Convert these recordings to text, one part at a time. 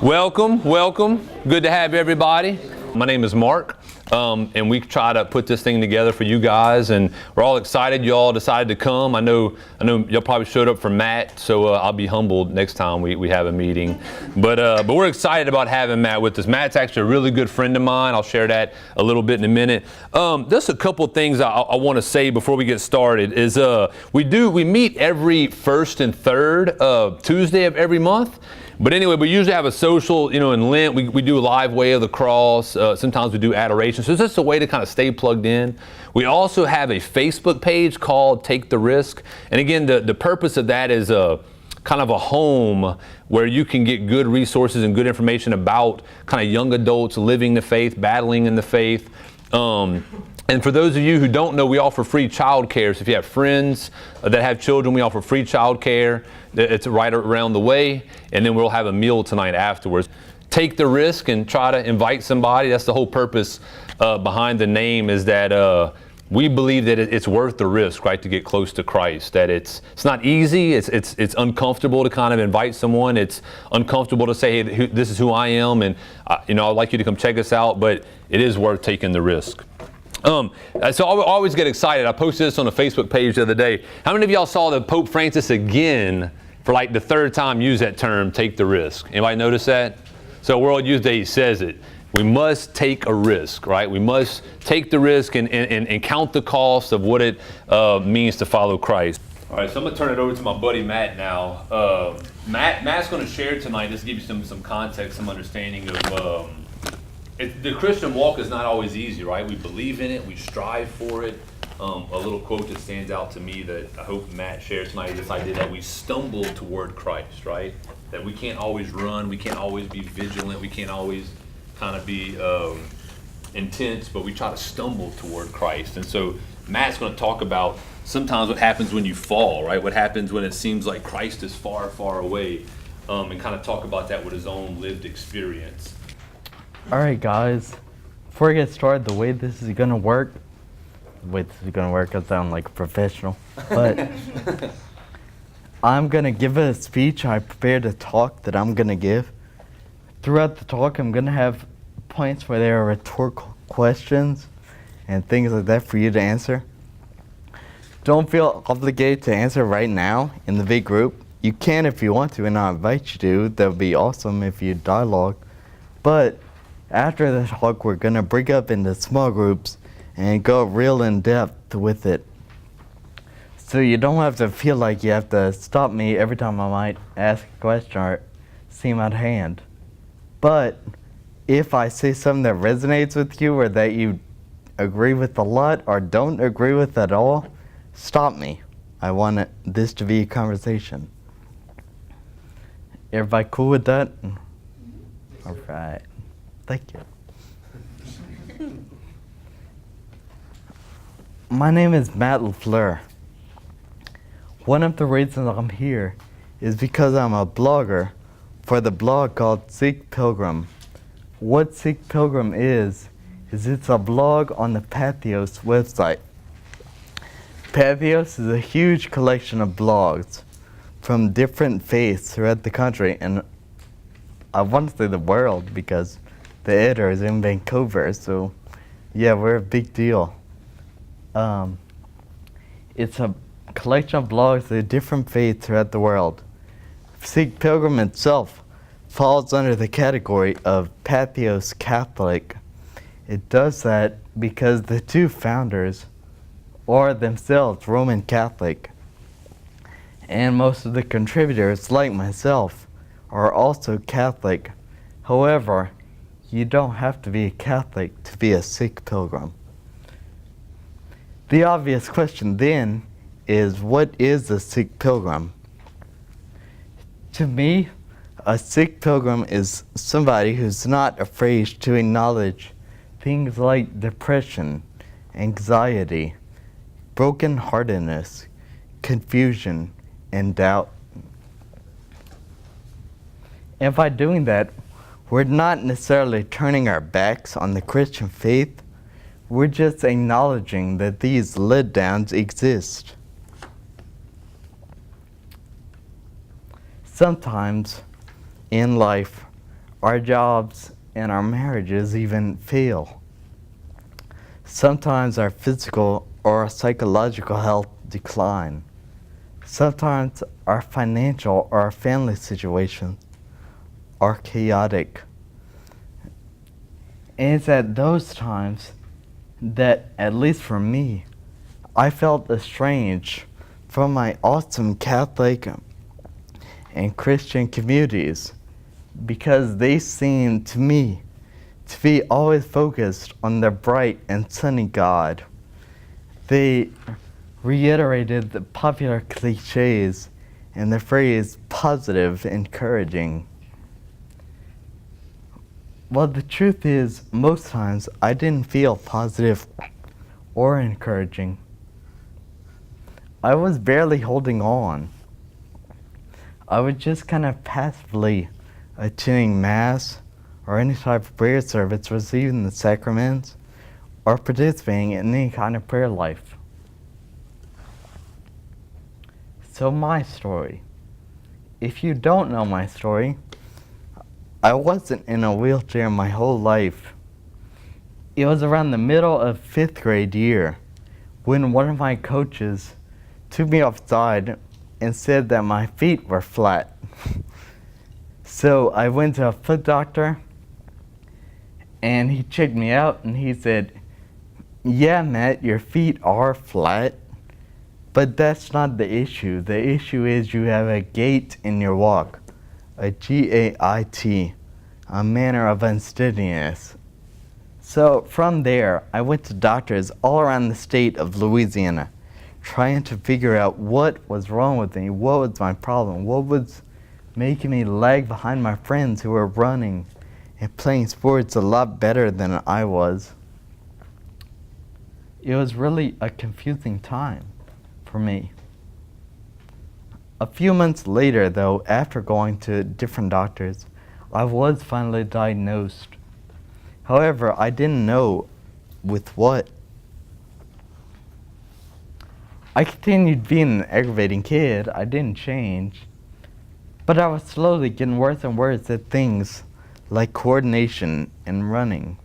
Welcome, welcome. Good to have everybody. My name is Mark, and we try to put this thing together for you guys, and we're all excited you all decided to come. I know y'all probably showed up for Matt, so I'll be humbled next time we have a meeting. But we're excited about having Matt with us. Matt's actually a really good friend of mine. I'll share that a little bit in a minute. Just a couple things I want to say before we get started is we meet every first and third Tuesday of every month. But anyway, we usually have a social, in Lent, we do a live Way of the Cross. Sometimes we do adoration. So it's just a way to kind of stay plugged in. We also have a Facebook page called Take the Risk. And again, the purpose of that is kind of a home where you can get good resources and good information about kind of young adults living the faith, battling in the faith. And for those of you who don't know, we offer free child care. So if you have friends that have children, we offer free child care. It's right around the way. And then we'll have a meal tonight afterwards. Take the risk and try to invite somebody. That's the whole purpose behind the name, is that we believe that it's worth the risk, right, to get close to Christ. That it's not easy. It's uncomfortable to kind of invite someone. It's uncomfortable to say, hey, this is who I am, and I'd like you to come check us out. But it is worth taking the risk. So I always get excited. I posted this on the Facebook page the other day. How many of y'all saw that Pope Francis again, for like the third time, use that term, take the risk? Anybody notice that? So World Youth Day says it. We must take a risk, right? We must take the risk and count the cost of what it means to follow Christ. All right, so I'm going to turn it over to my buddy Matt now. Matt's going to share tonight, just to give you some context, some understanding of the Christian walk is not always easy, right? We believe in it, we strive for it. A little quote that stands out to me that I hope Matt shares tonight is this idea that we stumble toward Christ, right? That we can't always run, we can't always be vigilant, we can't always kind of be intense, but we try to stumble toward Christ. And so Matt's going to talk about sometimes what happens when you fall, right? What happens when it seems like Christ is far, far away, and kind of talk about that with his own lived experience. Alright guys, before we get started, the way this is going to work, I sound like a professional, but I'm going to give a speech. I prepared a talk that I'm going to give. Throughout the talk, I'm going to have points where there are rhetorical questions and things like that for you to answer. Don't feel obligated to answer right now in the big group. You can if you want to, and I invite you to. That would be awesome if you dialogue. But after the talk, we're going to break up into small groups and go real in depth with it. So you don't have to feel like you have to stop me every time I might ask a question or seem out of hand. But if I say something that resonates with you or that you agree with a lot or don't agree with at all, stop me. I want this to be a conversation. Everybody cool with that? All right. Thank you. My name is Matt Lafleur. One of the reasons I'm here is because I'm a blogger for the blog called Seek Pilgrim. What Seek Pilgrim is it's a blog on the Patheos website. Patheos is a huge collection of blogs from different faiths throughout the country, and I want to say the world because the editor is in Vancouver, so yeah, we're a big deal. It's a collection of blogs of different faiths throughout the world. Seek Pilgrim itself falls under the category of Patheos Catholic. It does that because the two founders are themselves Roman Catholic, and most of the contributors, like myself, are also Catholic. However, you don't have to be a Catholic to be a Sikh pilgrim. The obvious question then is, what is a Sikh pilgrim? To me, a Sikh pilgrim is somebody who's not afraid to acknowledge things like depression, anxiety, brokenheartedness, confusion, and doubt. And by doing that, we're not necessarily turning our backs on the Christian faith. We're just acknowledging that these letdowns exist. Sometimes in life, our jobs, and our marriages even fail. Sometimes our physical or psychological health decline. Sometimes our financial or our family situations are chaotic. And it's at those times that, at least for me, I felt estranged from my awesome Catholic and Christian communities because they seemed to me to be always focused on the bright and sunny God. They reiterated the popular cliches and the phrase positive, encouraging. Well, the truth is, most times I didn't feel positive or encouraging. I was barely holding on. I was just kind of passively attending Mass or any type of prayer service, receiving the sacraments, or participating in any kind of prayer life. So my story. If you don't know my story, I wasn't in a wheelchair my whole life. It was around the middle of 5th grade year when one of my coaches took me outside and said that my feet were flat. So I went to a foot doctor and he checked me out and he said, "Yeah, Matt, your feet are flat, but that's not the issue. The issue is you have a gait in your walk, a G-A-I-T, a manner of unsteadiness." So from there, I went to doctors all around the state of Louisiana, trying to figure out what was wrong with me, what was my problem, what was making me lag behind my friends who were running and playing sports a lot better than I was. It was really a confusing time for me. A few months later, though, after going to different doctors, I was finally diagnosed. However, I didn't know with what. I continued being an aggravating kid. I didn't change. But I was slowly getting worse and worse at things like coordination and running.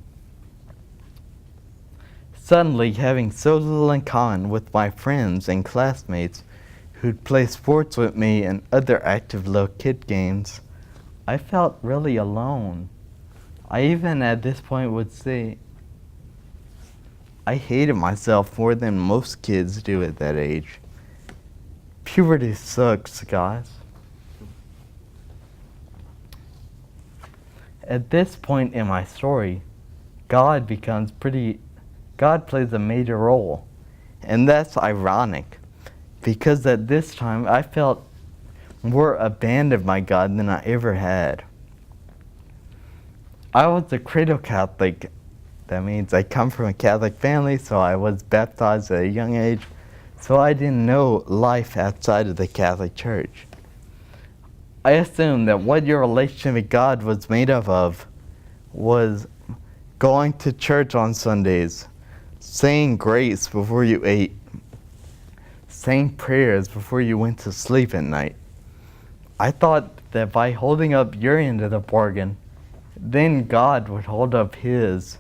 Suddenly, having so little in common with my friends and classmates who'd play sports with me and other active little kid games, I felt really alone. I even at this point would say I hated myself more than most kids do at that age. Puberty sucks, guys. At this point in my story, God plays a major role. And that's ironic, because at this time I felt more abandoned by God than I ever had. I was a cradle Catholic. That means I come from a Catholic family, so I was baptized at a young age, so I didn't know life outside of the Catholic Church. I assumed that what your relationship with God was made up of was going to church on Sundays, saying grace before you ate, saying prayers before you went to sleep at night. I thought that by holding up your end of the bargain, then God would hold up his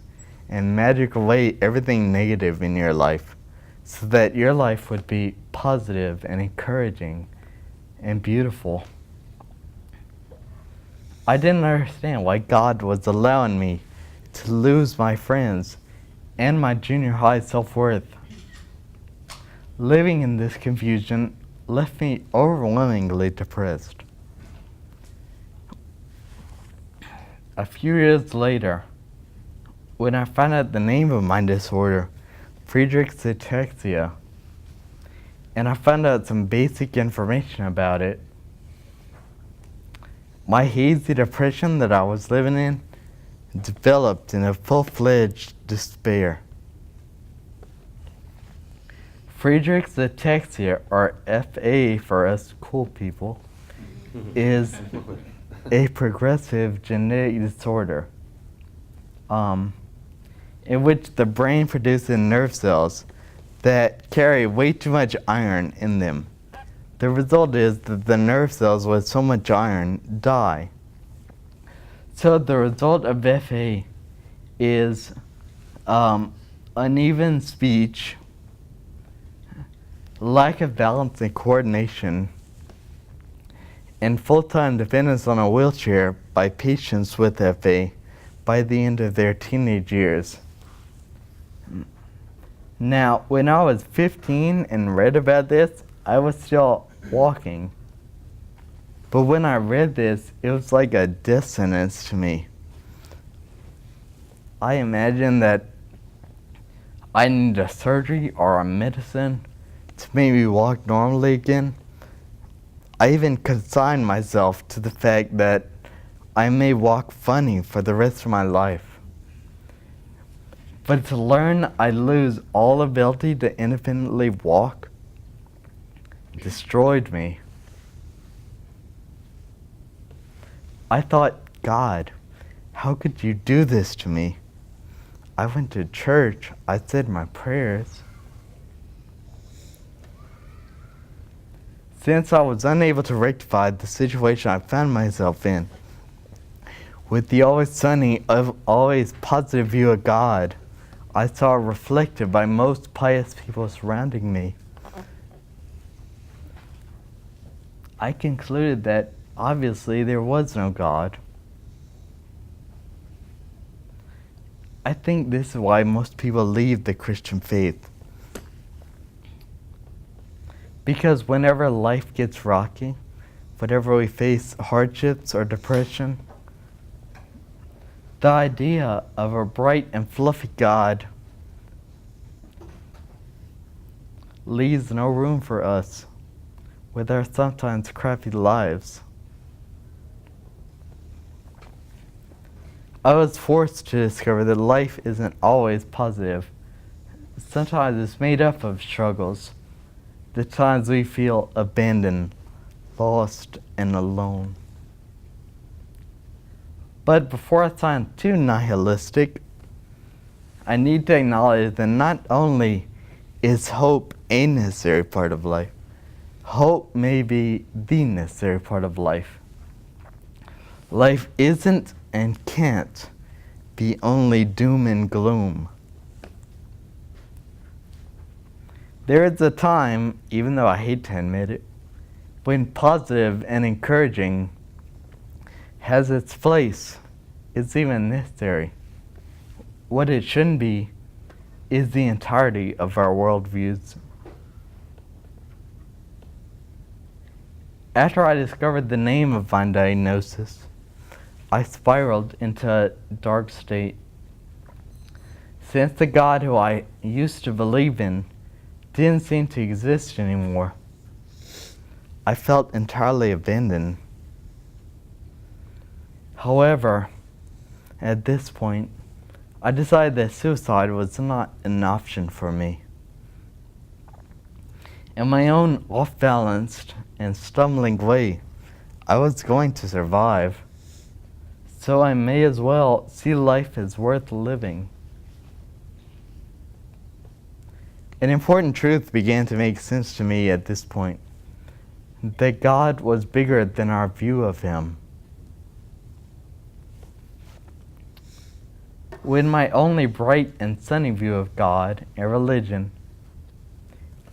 and magic away everything negative in your life so that your life would be positive and encouraging and beautiful. I didn't understand why God was allowing me to lose my friends and my junior high self-worth. Living in this confusion left me overwhelmingly depressed. A few years later, when I found out the name of my disorder, Friedreich's ataxia, and I found out some basic information about it, my hazy depression that I was living in developed in a full-fledged despair. Friedreich's ataxia, or FA for us cool people, is a progressive genetic disorder in which the brain produces nerve cells that carry way too much iron in them. The result is that the nerve cells with so much iron die. So the result of FA is uneven speech, lack of balance and coordination, and full-time dependence on a wheelchair by patients with FA by the end of their teenage years. Now, when I was 15 and read about this, I was still walking. But when I read this, it was like a death sentence to me. I imagined that I need a surgery or a medicine to make me walk normally again. I even consigned myself to the fact that I may walk funny for the rest of my life. But to learn I lose all ability to independently walk destroyed me. I thought, God, how could you do this to me? I went to church, I said my prayers. Since I was unable to rectify the situation I found myself in, with the always sunny, always positive view of God, I saw reflected by most pious people surrounding me, I concluded that obviously there was no God. I think this is why most people leave the Christian faith. Because whenever life gets rocky, whenever we face hardships or depression, the idea of a bright and fluffy God leaves no room for us with our sometimes crappy lives. I was forced to discover that life isn't always positive. Sometimes it's made up of struggles, the times we feel abandoned, lost, and alone. But before I sound too nihilistic, I need to acknowledge that not only is hope a necessary part of life, hope may be the necessary part of life. Life isn't and can't be only doom and gloom. There is a time, even though I hate to admit it, when positive and encouraging has its place. It's even necessary. What it shouldn't be is the entirety of our worldviews. After I discovered the name of my diagnosis, I spiraled into a dark state. Since the God who I used to believe in didn't seem to exist anymore, I felt entirely abandoned. However, at this point, I decided that suicide was not an option for me. In my own off-balanced and stumbling way, I was going to survive. So I may as well see life as worth living. An important truth began to make sense to me at this point, that God was bigger than our view of Him. When my only bright and sunny view of God and religion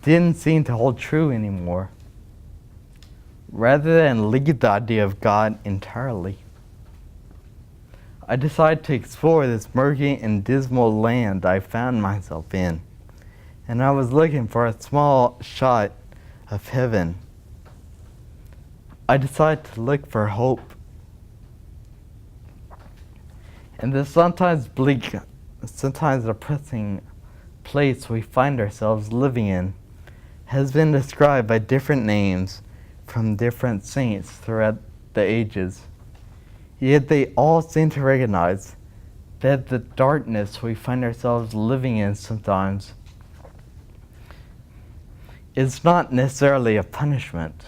didn't seem to hold true anymore, rather than leave the idea of God entirely, I decided to explore this murky and dismal land I found myself in, and I was looking for a small shot of heaven. I decided to look for hope. In the sometimes bleak, sometimes depressing place we find ourselves living in has been described by different names from different saints throughout the ages. Yet they all seem to recognize that the darkness we find ourselves living in sometimes is not necessarily a punishment.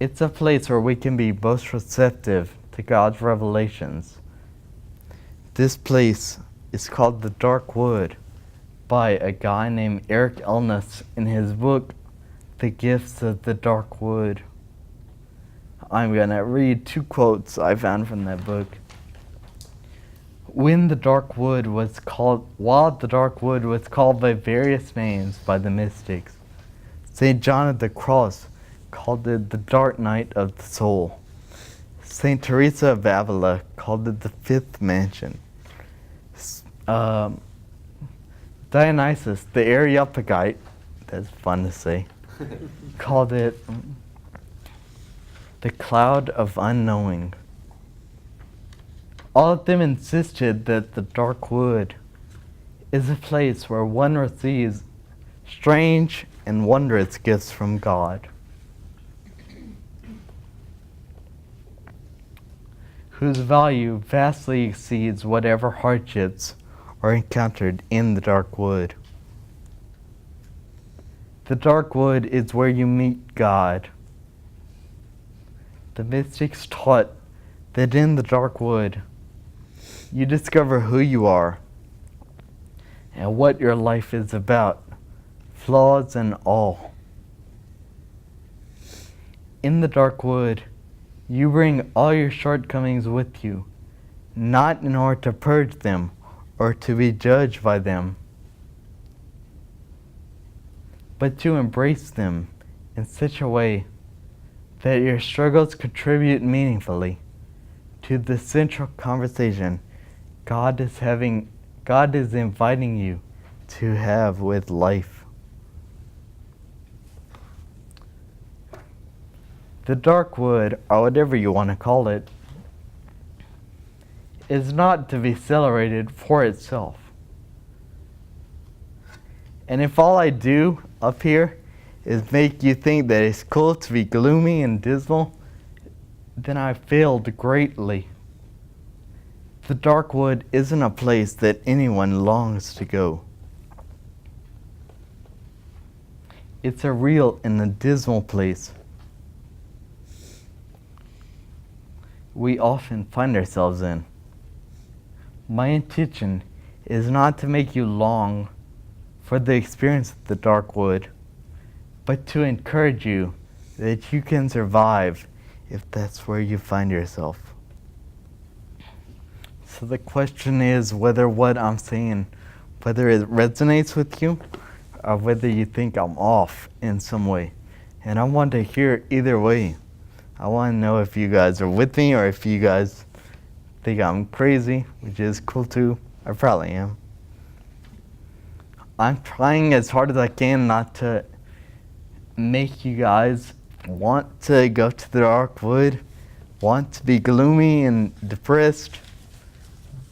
It's a place where we can be most receptive to God's revelations. This place is called the Dark Wood by a guy named Eric Elnes in his book, The Gifts of the Dark Wood. I'm going to read 2 quotes I found from that book. While the dark wood was called by various names by the mystics, St. John of the Cross called it the dark night of the soul. St. Teresa of Avila called it the fifth mansion. Dionysus, the Areopagite, that's fun to say, called it the cloud of unknowing. All of them insisted that the dark wood is a place where one receives strange and wondrous gifts from God, whose value vastly exceeds whatever hardships are encountered in the dark wood. The dark wood is where you meet God. The mystics taught that in the dark wood, you discover who you are and what your life is about, flaws and all. In the dark wood, you bring all your shortcomings with you, not in order to purge them or to be judged by them, but to embrace them in such a way that your struggles contribute meaningfully to the central conversation God is inviting you to have with life. The dark wood, or whatever you want to call it, is not to be celebrated for itself. And if all I do up here is make you think that it's cool to be gloomy and dismal, then I failed greatly. The dark wood isn't a place that anyone longs to go. It's a real and a dismal place we often find ourselves in. My intention is not to make you long for the experience of the dark wood, but to encourage you that you can survive if that's where you find yourself. So the question is whether what I'm saying, whether it resonates with you or whether you think I'm off in some way. And I want to hear either way. I want to know if you guys are with me or if you guys think I'm crazy, which is cool too. I probably am. I'm trying as hard as I can not to make you guys want to go to the dark wood, want to be gloomy and depressed,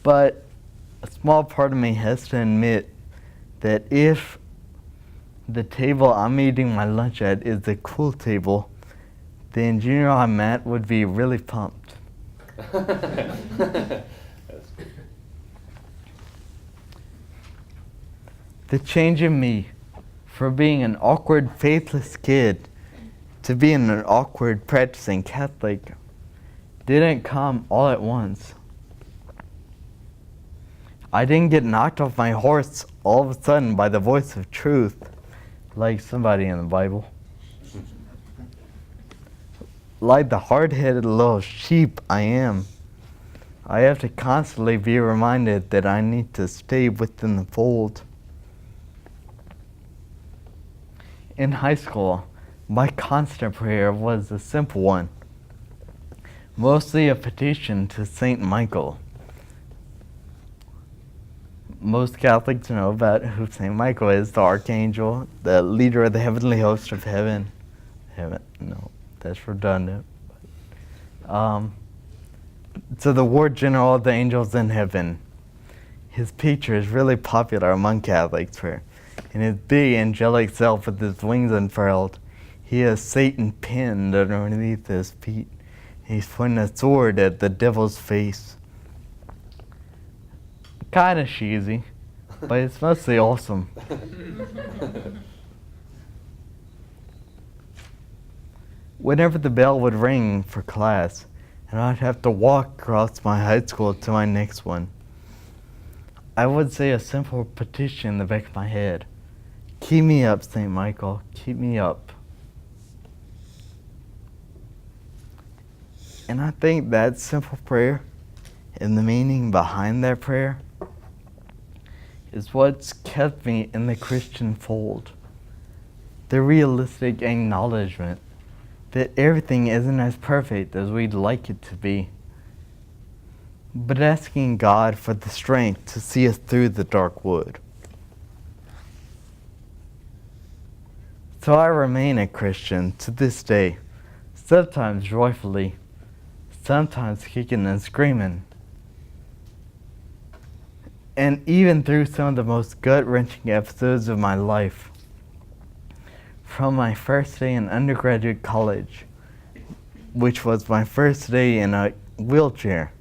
but a small part of me has to admit that if the table I'm eating my lunch at is the cool table, then junior high Matt would be really pumped. The change in me from being an awkward, faithless kid to being an awkward, practicing Catholic didn't come all at once. I didn't get knocked off my horse all of a sudden by the voice of truth, like somebody in the Bible. Like the hard-headed little sheep I am, I have to constantly be reminded that I need to stay within the fold. In high school, my constant prayer was a simple one, mostly a petition to St. Michael. Most Catholics know about who St. Michael is, the archangel, the leader of the heavenly host of heaven. No, that's redundant. So the ward general of the angels in heaven. His picture is really popular among Catholics for in his big angelic self with his wings unfurled. He has Satan pinned underneath his feet. He's pointing a sword at the devil's face. Kinda cheesy, but it's mostly awesome. Whenever the bell would ring for class, and I'd have to walk across my high school to my next one, I would say a simple petition in the back of my head. Keep me up, St. Michael, keep me up. And I think that simple prayer and the meaning behind that prayer is what's kept me in the Christian fold. The realistic acknowledgement that everything isn't as perfect as we'd like it to be, but asking God for the strength to see us through the dark wood. So I remain a Christian to this day, sometimes joyfully, sometimes kicking and screaming. And even through some of the most gut-wrenching episodes of my life, from my first day in undergraduate college, which was my first day in a wheelchair,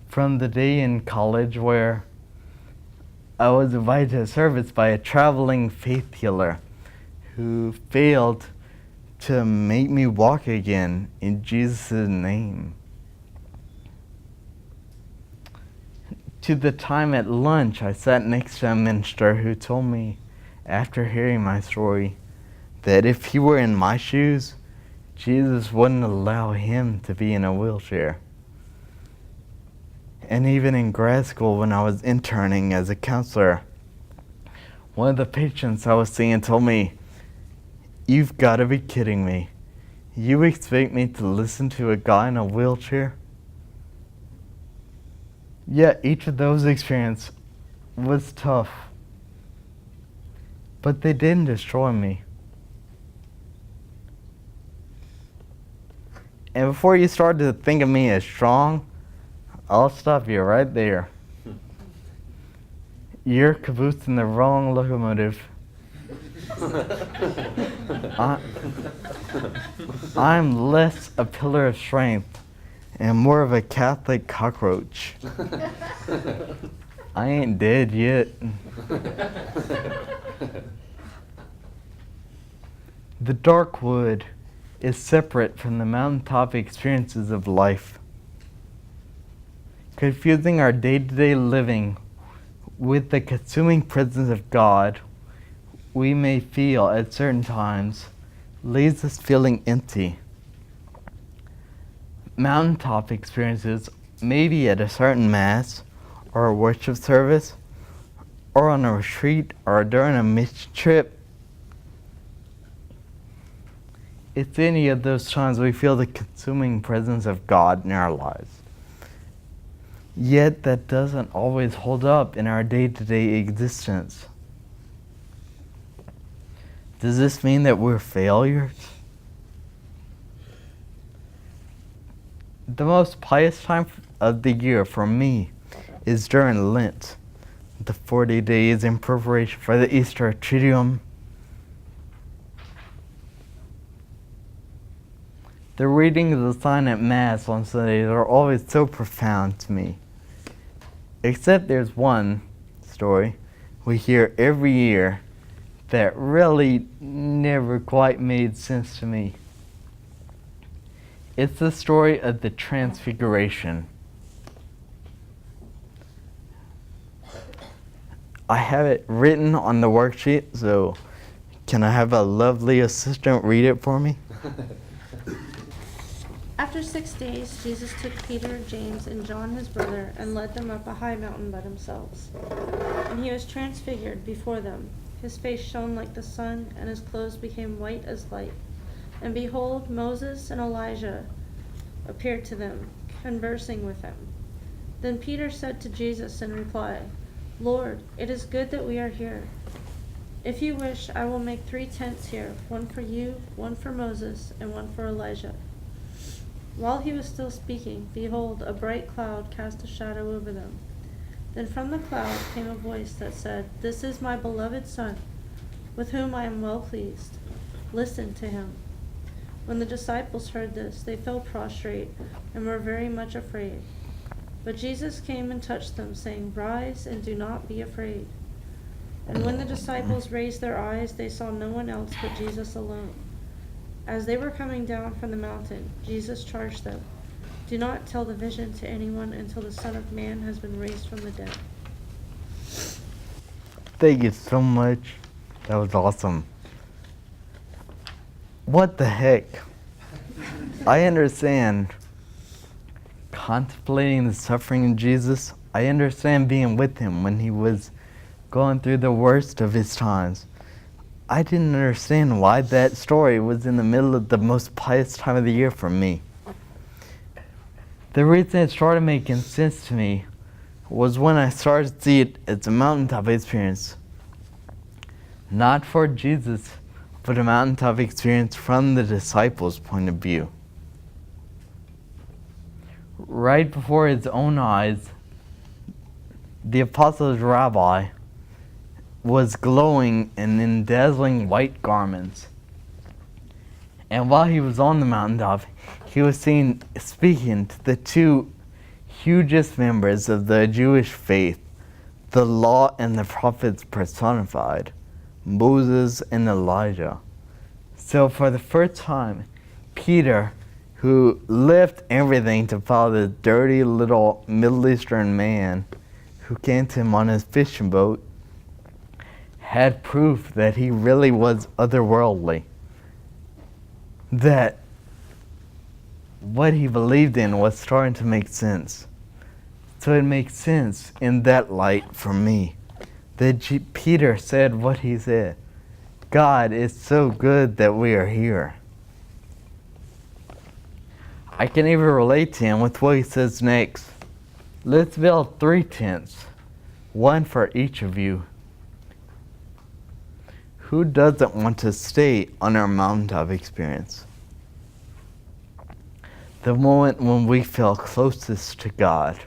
from the day in college where I was invited to a service by a traveling faith healer who failed to make me walk again in Jesus' name, to the time at lunch I sat next to a minister who told me, after hearing my story, that if he were in my shoes, Jesus wouldn't allow him to be in a wheelchair. And even in grad school, when I was interning as a counselor, one of the patients I was seeing told me, "You've got to be kidding me. You expect me to listen to a guy in a wheelchair?" Yeah, each of those experiences was tough, but they didn't destroy me. And before you start to think of me as strong, I'll stop you right there. You're caboosing the wrong locomotive. I'm less a pillar of strength and more of a Catholic cockroach. I ain't dead yet. The dark wood is separate from the mountaintop experiences of life. Confusing our day-to-day living with the consuming presence of God we may feel at certain times leaves us feeling empty. Mountaintop experiences may be at a certain mass or a worship service or on a retreat or during a mission trip. It's any of those times we feel the consuming presence of God in our lives. Yet that doesn't always hold up in our day-to-day existence. Does this mean that we're failures? The most pious time of the year for me is during Lent, the 40 days in preparation for the Easter Triduum. The readings of the sign at Mass on Sundays are always so profound to me. Except there's one story we hear every year that really never quite made sense to me. It's the story of the Transfiguration. I have it written on the worksheet, so can I have a lovely assistant read it for me? After 6 days, Jesus took Peter, James, and John his brother, and led them up a high mountain by themselves. And he was transfigured before them. His face shone like the sun, and his clothes became white as light. And behold, Moses and Elijah appeared to them, conversing with him. Then Peter said to Jesus in reply, "Lord, it is good that we are here. If you wish, I will make 3 tents here, one for you, one for Moses, and one for Elijah." While he was still speaking, behold, a bright cloud cast a shadow over them. Then from the cloud came a voice that said, "This is my beloved Son, with whom I am well pleased. Listen to him." When the disciples heard this, they fell prostrate and were very much afraid. But Jesus came and touched them, saying, "Rise and do not be afraid." And when the disciples raised their eyes, they saw no one else but Jesus alone. As they were coming down from the mountain, Jesus charged them, "Do not tell the vision to anyone until the Son of Man has been raised from the dead." Thank you so much. That was awesome. What the heck? I understand contemplating the suffering of Jesus, I understand being with him when he was going through the worst of his times. I didn't understand why that story was in the middle of the most pious time of the year for me. The reason it started making sense to me was when I started to see it as a mountaintop experience. Not for Jesus, but a mountaintop experience from the disciples' point of view. Right before his own eyes, the apostles' rabbi was glowing and in dazzling white garments. And while he was on the mountaintop, he was seen speaking to the two hugest members of the Jewish faith, the law and the prophets personified, Moses and Elijah. So for the first time, Peter, who left everything to follow the dirty little Middle Eastern man who came to him on his fishing boat, had proof that he really was otherworldly. That what he believed in was starting to make sense. So it makes sense in that light for me. That Peter said what he said. God is so good that we are here. I can even relate to him with what he says next. Let's build 3 tents, one for each of you. Who doesn't want to stay on our mountaintop experience? The moment when we feel closest to God.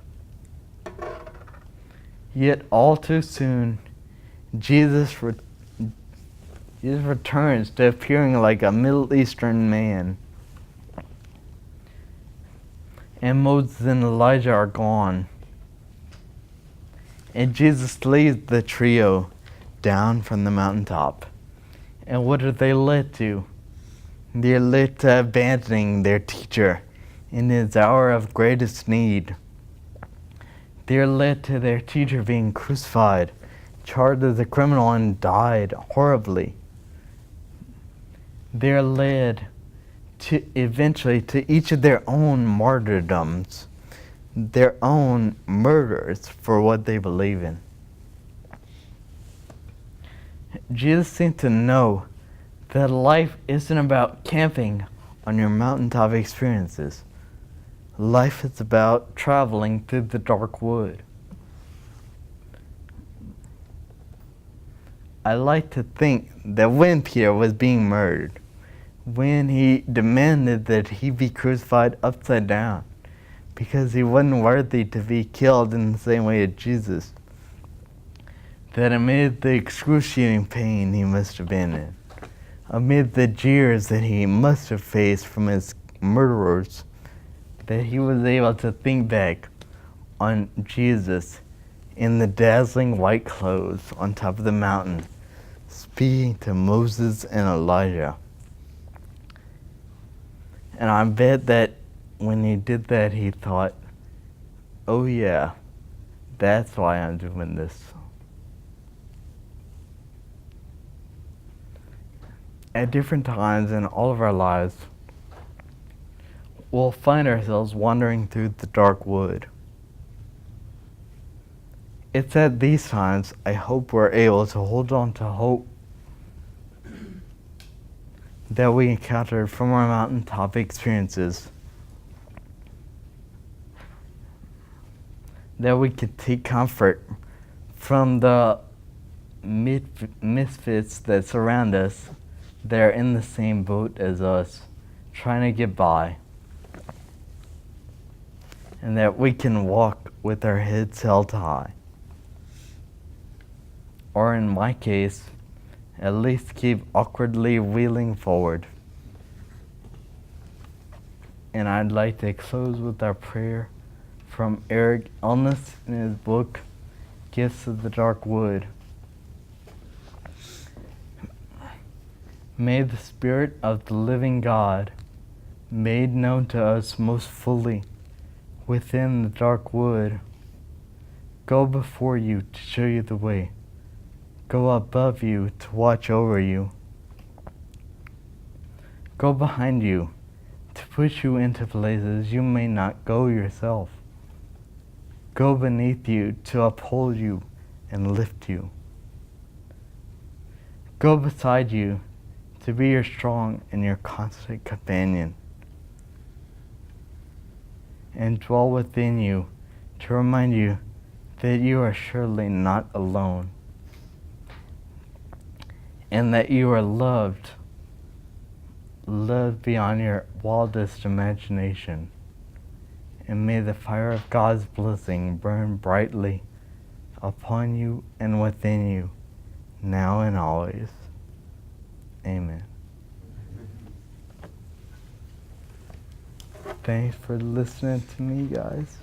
Yet all too soon, Jesus returns to appearing like a Middle Eastern man. And Moses and Elijah are gone. And Jesus leads the trio down from the mountaintop. And what are they led to? They're led to abandoning their teacher in his hour of greatest need. They're led to their teacher being crucified, charged as a criminal, and died horribly. They're led to eventually to each of their own martyrdoms, their own murders for what they believe in. Jesus seemed to know that life isn't about camping on your mountaintop experiences. Life is about traveling through the dark wood. I like to think that when Peter was being murdered, when he demanded that he be crucified upside down because he wasn't worthy to be killed in the same way as Jesus, that amid the excruciating pain he must have been in, amid the jeers that he must have faced from his murderers, that he was able to think back on Jesus in the dazzling white clothes on top of the mountain, speaking to Moses and Elijah. And I bet that when he did that, he thought, oh yeah, that's why I'm doing this. At different times in all of our lives, we'll find ourselves wandering through the dark wood. It's at these times I hope we're able to hold on to hope that we encountered from our mountaintop experiences. That we could take comfort from the misfits that surround us. They're in the same boat as us, trying to get by. And that we can walk with our heads held high. Or in my case, at least keep awkwardly wheeling forward. And I'd like to close with our prayer from Eric Elnes in his book, Gifts of the Dark Wood. May the Spirit of the living God, made known to us most fully within the dark wood, go before you to show you the way, go above you to watch over you, go behind you to push you into places you may not go yourself. Go beneath you to uphold you and lift you. Go beside you to be your strong and your constant companion. And dwell within you to remind you that you are surely not alone, and that you are loved beyond your wildest imagination. And may the fire of God's blessing burn brightly upon you and within you, now and always. Amen. Thanks for listening to me, guys.